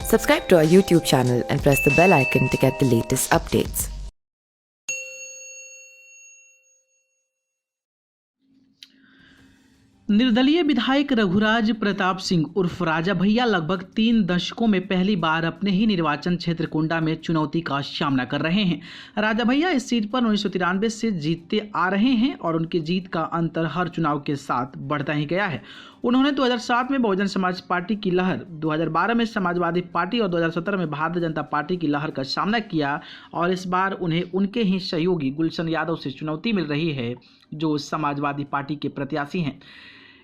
Subscribe to our YouTube channel and press the bell icon to get the latest updates. निर्दलीय विधायक रघुराज प्रताप सिंह उर्फ राजा भैया लगभग 3 दशकों में पहली बार अपने ही निर्वाचन क्षेत्र कुंडा में चुनौती का सामना कर रहे हैं। राजा भैया इस सीट पर 1993 से जीतते आ रहे हैं और उनकी जीत का अंतर हर चुनाव के साथ बढ़ता ही गया है। उन्होंने 2007 में बहुजन समाज पार्टी की लहर, 2012 में समाजवादी पार्टी और 2017 में भारतीय जनता पार्टी की लहर का सामना किया और इस बार उन्हें उनके ही सहयोगी गुलशन यादव से चुनौती मिल रही है, जो समाजवादी पार्टी के प्रत्याशी हैं।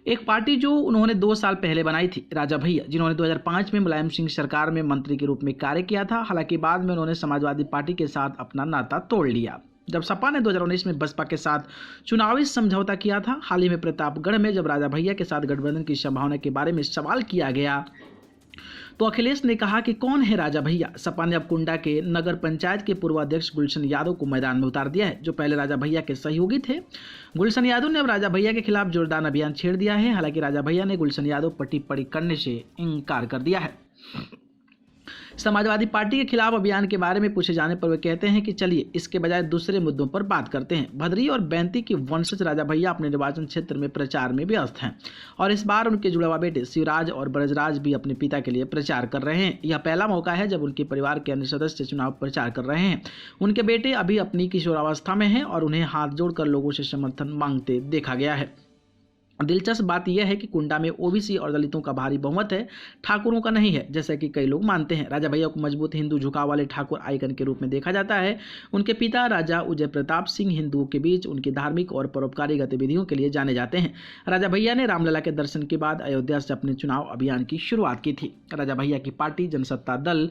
एक पार्टी जो उन्होंने 2 साल पहले बनाई थी, राजा भैया, जिन्होंने 2005 में मुलायम सिंह सरकार में मंत्री के रूप में कार्य किया था। हालांकि बाद में उन्होंने समाजवादी पार्टी के साथ अपना नाता तोड़ लिया जब सपा ने 2019 में बसपा के साथ चुनावी समझौता किया था। हाल ही में प्रतापगढ़ में जब राजा भैया के साथ गठबंधन की संभावना के बारे में सवाल किया गया तो अखिलेश ने कहा कि कौन है राजा भैया। सपा ने अब कुंडा के नगर पंचायत के पूर्व अध्यक्ष गुलशन यादव को मैदान में उतार दिया है, जो पहले राजा भैया के सहयोगी थे। गुलशन यादव ने अब राजा भैया के खिलाफ जोरदार अभियान छेड़ दिया है। हालांकि राजा भैया ने गुलशन यादव पर टिप्पणी करने से इनकार कर दिया है। समाजवादी पार्टी के खिलाफ अभियान के बारे में पूछे जाने पर वे कहते हैं कि चलिए इसके बजाय दूसरे मुद्दों पर बात करते हैं। भदरी और बैंती की वंशज राजा भैया अपने निर्वाचन क्षेत्र में प्रचार में व्यस्त हैं और इस बार उनके जुड़वा बेटे शिवराज और ब्रजराज भी अपने पिता के लिए प्रचार कर रहे हैं। यह पहला मौका है जब उनके परिवार के अन्य सदस्य चुनाव प्रचार कर रहे हैं। उनके बेटे अभी अपनी किशोरावस्था में हैं और उन्हें हाथ जोड़कर लोगों से समर्थन मांगते देखा गया है। दिलचस्प बात यह है कि कुंडा में ओबीसी और दलितों का भारी बहुमत है, ठाकुरों का नहीं है, जैसा कि कई लोग मानते हैं। राजा भैया को मजबूत हिंदू झुकाव वाले ठाकुर आइकन के रूप में देखा जाता है। उनके पिता राजा उदय प्रताप सिंह हिंदुओं के बीच उनकी धार्मिक और परोपकारी गतिविधियों के लिए जाने जाते हैं। राजा भैया ने रामलला के दर्शन के बाद अयोध्या से अपने चुनाव अभियान की शुरुआत की थी। राजा भैया की पार्टी जनसत्ता दल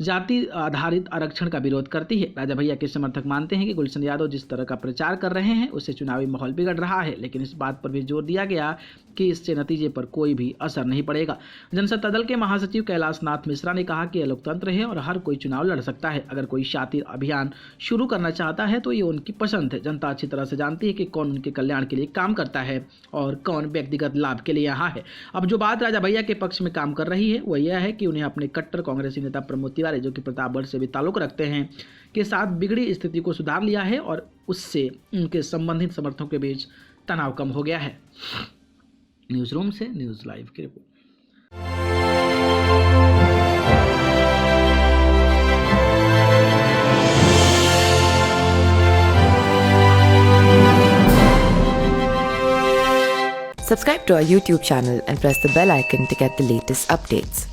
जाति आधारित आरक्षण का विरोध करती है। राजा भैया के समर्थक मानते हैं कि गुलशन यादव जिस तरह का प्रचार कर रहे हैं उससे चुनावी माहौल बिगड़ रहा है, लेकिन इस बात पर भी जोर दिया गया कि इससे नतीजे पर कोई भी असर नहीं पड़ेगा। जनसत्ता दल के महासचिव कैलाश नाथ मिश्रा ने कहा कि यह लोकतंत्र है और हर कोई चुनाव लड़ सकता है। अगर कोई शातिर अभियान शुरू करना चाहता है तो ये उनकी पसंद है। जनता अच्छी तरह से जानती है कि कौन उनके कल्याण के लिए काम करता है और कौन व्यक्तिगत लाभ के लिए यहाँ है। अब जो बात राजा भैया के पक्ष में काम कर रही है वह यह है कि उन्हें अपने कट्टर कांग्रेसी नेता प्रमोद तिवारी, जो कि प्रतापगढ़ से भी ताल्लुक रखते हैं, के साथ बिगड़ी स्थिति को सुधार लिया है और उससे उनके संबंधित समर्थकों के बीच तनाव कम हो गया है। न्यूज़ रूम से न्यूज़ लाइव की report. Subscribe to our YouTube channel and press the bell icon to get the latest updates.